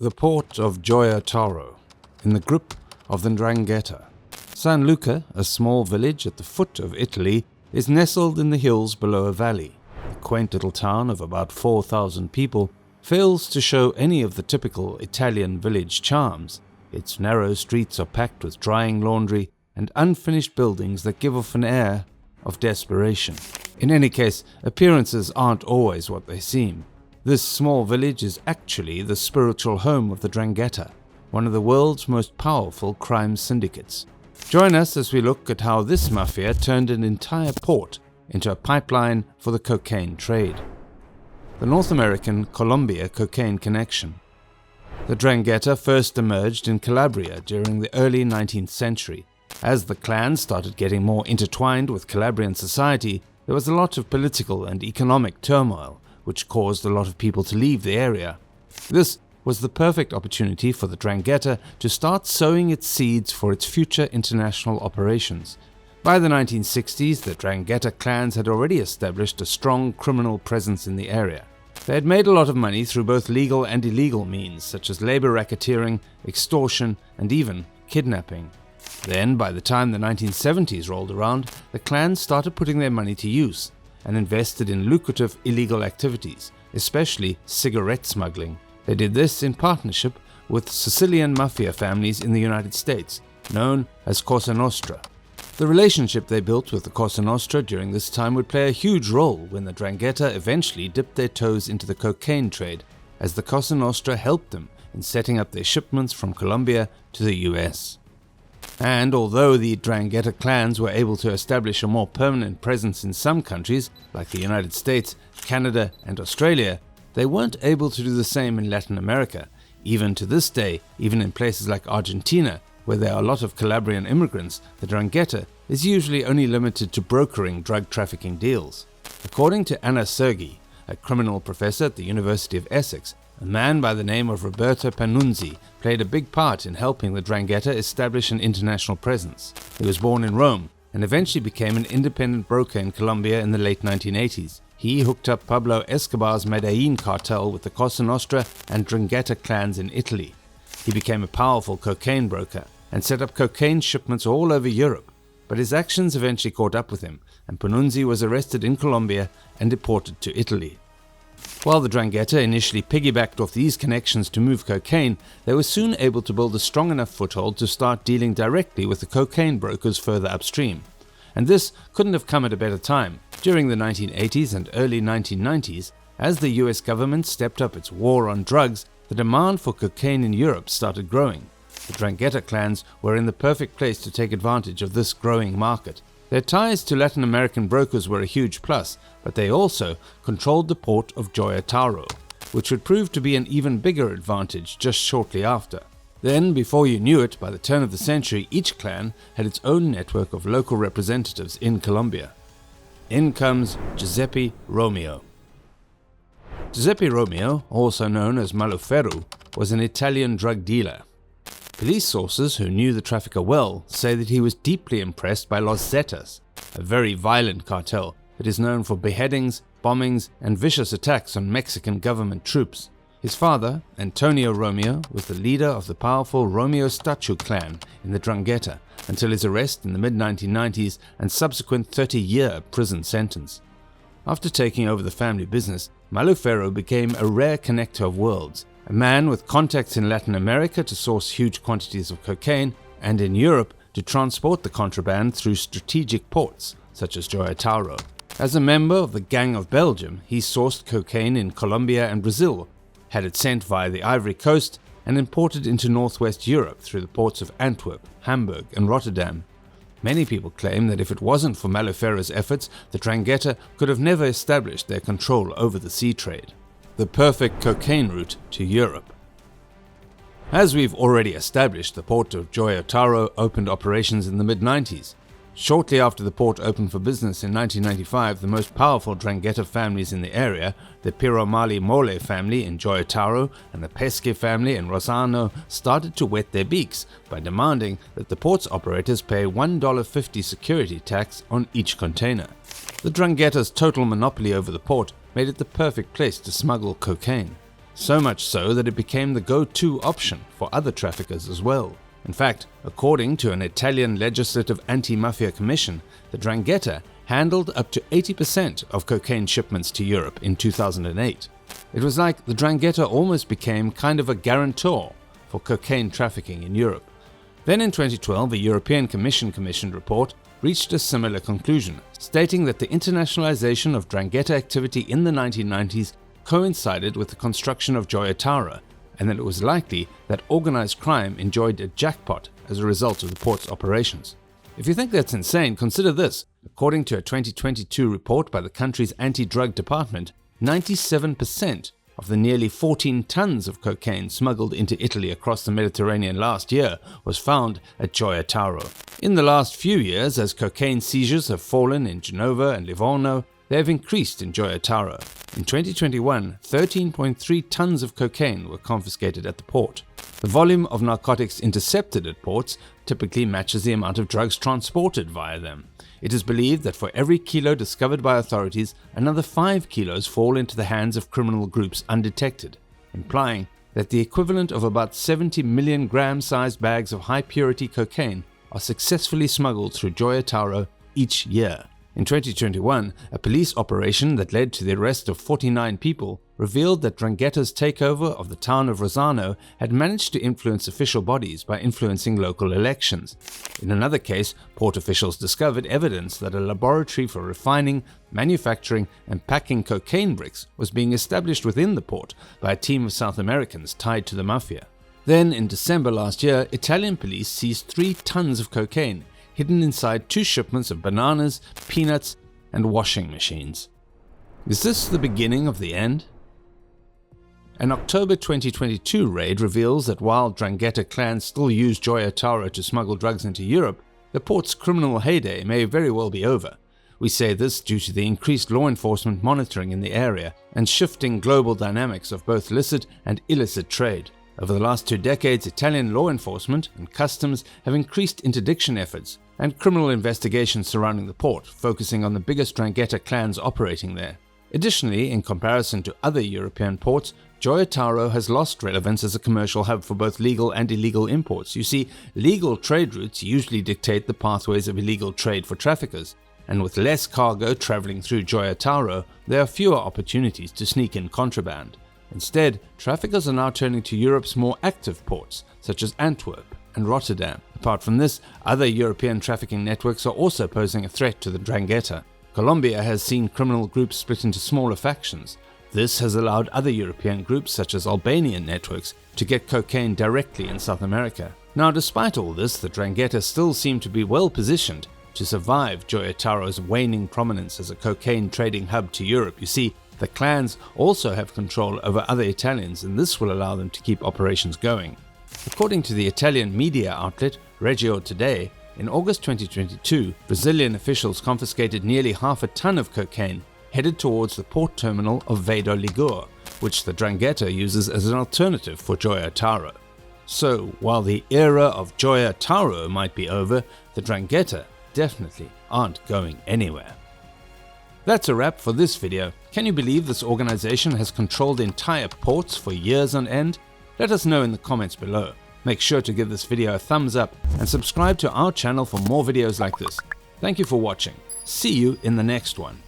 The port of Gioia Tauro, in the grip of the Ndrangheta. San Luca, a small village at the foot of Italy, is nestled in the hills below a valley. The quaint little town of about 4,000 people fails to show any of the typical Italian village charms. Its narrow streets are packed with drying laundry and unfinished buildings that give off an air of desperation. In any case, appearances aren't always what they seem. This small village is actually the spiritual home of the Ndrangheta, one of the world's most powerful crime syndicates. Join us as we look at how this mafia turned an entire port into a pipeline for the cocaine trade. The North American-Colombia cocaine connection. The Ndrangheta first emerged in Calabria during the early 19th century. As the clans started getting more intertwined with Calabrian society, there was a lot of political and economic turmoil, which caused a lot of people to leave the area. This was the perfect opportunity for the Ndrangheta to start sowing its seeds for its future international operations. By the 1960s, the Ndrangheta clans had already established a strong criminal presence in the area. They had made a lot of money through both legal and illegal means, such as labor racketeering, extortion, and even kidnapping. Then, by the time the 1970s rolled around, the clans started putting their money to use and invested in lucrative illegal activities, especially cigarette smuggling. They did this in partnership with Sicilian mafia families in the United States, known as Cosa Nostra. The relationship they built with the Cosa Nostra during this time would play a huge role when the Ndrangheta eventually dipped their toes into the cocaine trade, as the Cosa Nostra helped them in setting up their shipments from Colombia to the US. And although the Ndrangheta clans were able to establish a more permanent presence in some countries, like the United States, Canada, and Australia, they weren't able to do the same in Latin America. Even to this day, even in places like Argentina, where there are a lot of Calabrian immigrants, the Ndrangheta is usually only limited to brokering drug trafficking deals. According to Anna Sergi, a criminal professor at the University of Essex, a man by the name of Roberto Panunzi played a big part in helping the Ndrangheta establish an international presence. He was born in Rome and eventually became an independent broker in Colombia in the late 1980s. He hooked up Pablo Escobar's Medellin cartel with the Cosa Nostra and Ndrangheta clans in Italy. He became a powerful cocaine broker and set up cocaine shipments all over Europe, but his actions eventually caught up with him, and Panunzi was arrested in Colombia and deported to Italy. While the Ndrangheta initially piggybacked off these connections to move cocaine, they were soon able to build a strong enough foothold to start dealing directly with the cocaine brokers further upstream. And this couldn't have come at a better time. During the 1980s and early 1990s, as the US government stepped up its war on drugs, the demand for cocaine in Europe started growing. The Ndrangheta clans were in the perfect place to take advantage of this growing market. Their ties to Latin American brokers were a huge plus, but they also controlled the port of Gioia Tauro, which would prove to be an even bigger advantage just shortly after. Then, before you knew it, by the turn of the century, each clan had its own network of local representatives in Colombia. In comes Giuseppe Romeo. Giuseppe Romeo, also known as Maloferro, was an Italian drug dealer. Police sources who knew the trafficker well say that he was deeply impressed by Los Zetas, a very violent cartel that is known for beheadings, bombings, and vicious attacks on Mexican government troops. His father, Antonio Romeo, was the leader of the powerful Romeo Statue clan in the Ndrangheta until his arrest in the mid-1990s and subsequent 30-year prison sentence. After taking over the family business, Maloferro became a rare connector of worlds, a man with contacts in Latin America to source huge quantities of cocaine, and in Europe to transport the contraband through strategic ports, such as Gioia Tauro. As a member of the Gang of Belgium, he sourced cocaine in Colombia and Brazil, had it sent via the Ivory Coast, and imported into northwest Europe through the ports of Antwerp, Hamburg, and Rotterdam. Many people claim that if it wasn't for Maloferro's efforts, the Ndrangheta could have never established their control over the sea trade. The perfect cocaine route to Europe. As we've already established, the port of Gioia Tauro opened operations in the mid-90s. Shortly after the port opened for business in 1995, the most powerful Ndrangheta families in the area, the Piromali Mole family in Gioia Tauro and the Pesce family in Rossano, started to wet their beaks by demanding that the port's operators pay $1.50 security tax on each container. The Ndrangheta's total monopoly over the port made it the perfect place to smuggle cocaine. so much so that it became the go-to option for other traffickers as well. In fact, according to an Italian legislative anti-mafia commission, the 'Ndrangheta handled up to 80% of cocaine shipments to Europe in 2008. It was like the 'Ndrangheta almost became kind of a guarantor for cocaine trafficking in Europe. Then in 2012, a European Commission commissioned report reached a similar conclusion, stating that the internationalization of 'Ndrangheta activity in the 1990s coincided with the construction of Gioia Tauro, and that it was likely that organized crime enjoyed a jackpot as a result of the port's operations. If you think that's insane, consider this. According to a 2022 report by the country's anti-drug department, 97% of the nearly 14 tons of cocaine smuggled into Italy across the Mediterranean last year was found at Gioia Tauro. In the last few years, as cocaine seizures have fallen in Genova and Livorno, they have increased in Gioia Tauro. In 2021, 13.3 tons of cocaine were confiscated at the port. The volume of narcotics intercepted at ports typically matches the amount of drugs transported via them. It is believed that for every kilo discovered by authorities, another 5 kilos fall into the hands of criminal groups undetected, implying that the equivalent of about 70 million gram-sized bags of high-purity cocaine are successfully smuggled through Gioia Tauro each year. In 2021, a police operation that led to the arrest of 49 people revealed that 'Ndrangheta's takeover of the town of Rossano had managed to influence official bodies by influencing local elections. In another case, port officials discovered evidence that a laboratory for refining, manufacturing, and packing cocaine bricks was being established within the port by a team of South Americans tied to the mafia. Then, in December last year, Italian police seized 3 tons of cocaine, hidden inside 2 shipments of bananas, peanuts, and washing machines. Is this the beginning of the end? An October 2022 raid reveals that while 'Ndrangheta clans still use Gioia Tauro to smuggle drugs into Europe, the port's criminal heyday may very well be over. We say this due to the increased law enforcement monitoring in the area and shifting global dynamics of both licit and illicit trade. Over the last 2 decades, Italian law enforcement and customs have increased interdiction efforts and criminal investigations surrounding the port, focusing on the biggest 'Ndrangheta clans operating there. Additionally, in comparison to other European ports, Gioia Tauro has lost relevance as a commercial hub for both legal and illegal imports. You see, legal trade routes usually dictate the pathways of illegal trade for traffickers, and with less cargo traveling through Gioia Tauro, there are fewer opportunities to sneak in contraband. Instead, traffickers are now turning to Europe's more active ports, such as Antwerp and Rotterdam. Apart from this, other European trafficking networks are also posing a threat to the 'Ndrangheta. Colombia has seen criminal groups split into smaller factions. This has allowed other European groups, such as Albanian networks, to get cocaine directly in South America. Now, despite all this, the 'Ndrangheta still seem to be well positioned to survive Gioia Tauro's waning prominence as a cocaine trading hub to Europe. You see, the clans also have control over other Italians, and this will allow them to keep operations going. According to the Italian media outlet Regio Today, in August 2022, Brazilian officials confiscated nearly half a ton of cocaine headed towards the port terminal of Vado Ligure, which the 'Ndrangheta uses as an alternative for Gioia Tauro. So, while the era of Gioia Tauro might be over, the 'Ndrangheta definitely aren't going anywhere. That's a wrap for this video. Can you believe this organization has controlled entire ports for years on end? Let us know in the comments below. Make sure to give this video a thumbs up and subscribe to our channel for more videos like this. Thank you for watching. See you in the next one.